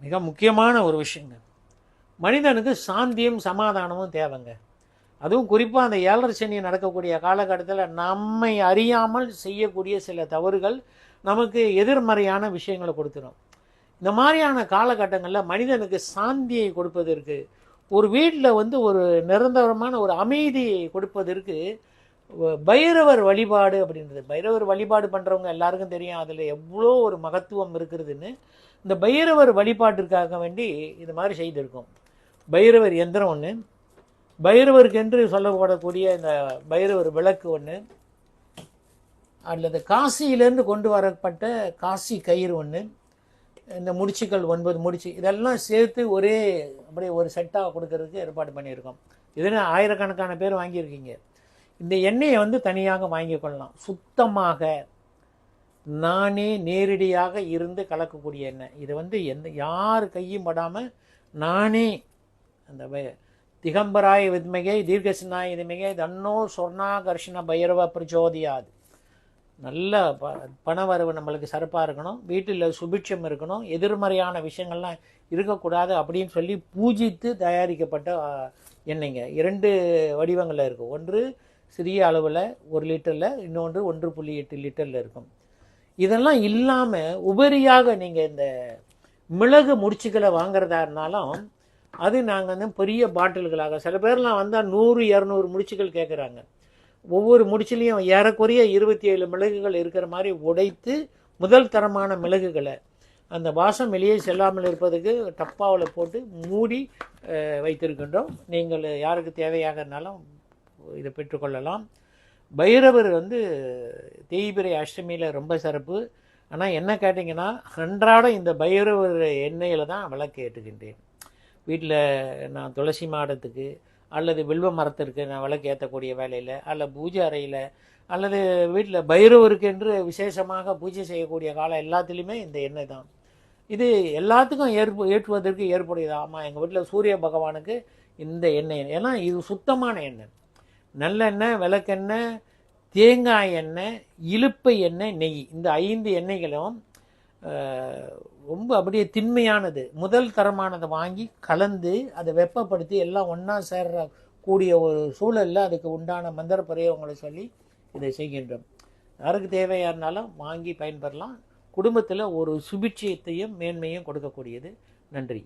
மிக முக்கியமான ஒரு விஷயங்க. மனிதனுக்கு சாந்தியும் சமாதானமும் தேவைங்க. அதுவும் குறிப்பாக அந்த 7.5 சனி நடக்கக்கூடிய காலகட்டத்தில் நம்மை அறியாமல் செய்யக்கூடிய சில தவறுகள் நமக்கு எதிர்மறையான விஷயங்களை கொடுத்துரும். இந்த மாதிரியான காலகட்டங்களில் மனிதனுக்கு சாந்தியை கொடுப்பதற்கு, ஒரு வீட்டில் ஒரு நிரந்தரமான ஒரு அமைதியை கொடுப்பதற்கு பைரவர் வழிபாடு அப்படின்றது. பைரவர் வழிபாடு பண்ணுறவங்க எல்லாருக்கும் தெரியும் அதில் எவ்வளோ ஒரு மகத்துவம் இருக்கிறதுன்னு. இந்த பைரவர் வழிபாட்டிற்காக வேண்டி இது மாதிரி செய்திருக்கோம். பைரவர் எந்திரம் ஒன்று, பைரவருக்கு என்று சொல்லப்படக்கூடிய இந்த பைரவர் விளக்கு ஒன்று, அல்லது காசியிலேருந்து கொண்டு வரப்பட்ட காசி கயிறு ஒன்று, இந்த முடிச்சுக்கள் 9 முடிச்சு, இதெல்லாம் சேர்த்து ஒரே அப்படியே ஒரு செட்டாக கொடுக்கறதுக்கு ஏற்பாடு பண்ணியிருக்கோம். இதுன்னு ஆயிரக்கணக்கான பேர் வாங்கியிருக்கீங்க. இந்த எண்ணெயை தனியாக வாங்கி கொள்ளலாம். சுத்தமாக நானே நேரடியாக இருந்து கலக்கக்கூடிய எண்ணெய். இது யார் கையும் படாமல் நானே அந்த திகம்பராய வித்மகே தீர்க்கசினாய வித்மகே தன்னோ சொர்ணாகர்ஷண பைரவ பிரச்சோதியாது. நல்ல பணவரவு நம்மளுக்கு சிறப்பாக இருக்கணும், வீட்டில் சுபிட்சம் இருக்கணும், எதிர்மறையான விஷயங்கள்லாம் இருக்கக்கூடாது அப்படின்னு சொல்லி பூஜித்து தயாரிக்கப்பட்ட எண்ணெய்ங்க. 2 வடிவங்களில் இருக்கும். ஒன்று சிறிய அளவில் 1 லிட்டரில், இன்னொன்று 1.8 லிட்டரில் இருக்கும். இதெல்லாம் இல்லாமல் உபரியாக நீங்கள் இந்த மிளகு முடிச்சுக்களை வாங்குறதா இருந்தாலும் அது நாங்கள் பெரிய பாட்டில்களாக, சில பேர்லாம் வந்தால் 100-200 முடிச்சுக்கள் கேட்குறாங்க. ஒவ்வொரு முடிச்சிலையும் ஏறக்குறைய 27 மிளகுகள் இருக்கிற மாதிரி உடைத்து முதல் தரமான மிளகுகளை அந்த வாசம் வெளியே செல்லாமல் இருப்பதுக்கு டப்பாவில் போட்டு மூடி வைத்திருக்கின்றோம். நீங்கள் யாருக்கு தேவையாக இருந்தாலும் இதை பெற்றுக்கொள்ளலாம். பைரவர் தேய்பிரை அஷ்டமியில் ரொம்ப சிறப்பு. ஆனால் என்ன கேட்டிங்கன்னா, அன்றாடம் இந்த பைரவர் எண்ணெயில் தான் விளக்கு ஏற்றுகின்றேன். வீட்டில் நான் துளசி மாடத்துக்கு அல்லது வில்வ மரத்திற்கு நான் விளக்கு ஏற்றக்கூடிய வேலையில், அல்லது பூஜை அறையில், அல்லது வீட்டில் பைரவருக்கு என்று விசேஷமாக பூஜை செய்யக்கூடிய காலம் எல்லாத்துலேயுமே இந்த எண்ணெய் தான். இது எல்லாத்துக்கும் ஏற்றுவதற்கு ஏற்புடையது. ஆமாம், எங்கள் வீட்டில் சூரிய பகவானுக்கு இந்த எண்ணெய், ஏன்னா இது சுத்தமான எண்ணெய். நல்லெண்ணெய், விளக்கெண்ணெய், தேங்காய் எண்ணெய், இலுப்பை எண்ணெய், நெய், இந்த 5 எண்ணெய்களும் ரொம்ப அப்படியே திண்மையானது, முதல் தரமானதை வாங்கி கலந்து அதை வெப்பப்படுத்தி எல்லாம் ஒன்றா சேர்ற கூடிய ஒரு சூழலில் அதுக்கு உண்டான மந்திர பிரயோகங்களை சொல்லி இதை செய்கின்றோம். யாருக்கு தேவையாக இருந்தாலும் வாங்கி பயன்பெறலாம். குடும்பத்தில் ஒரு சுபிட்சத்தையும் மேன்மையும் கொடுக்கக்கூடியது. நன்றி.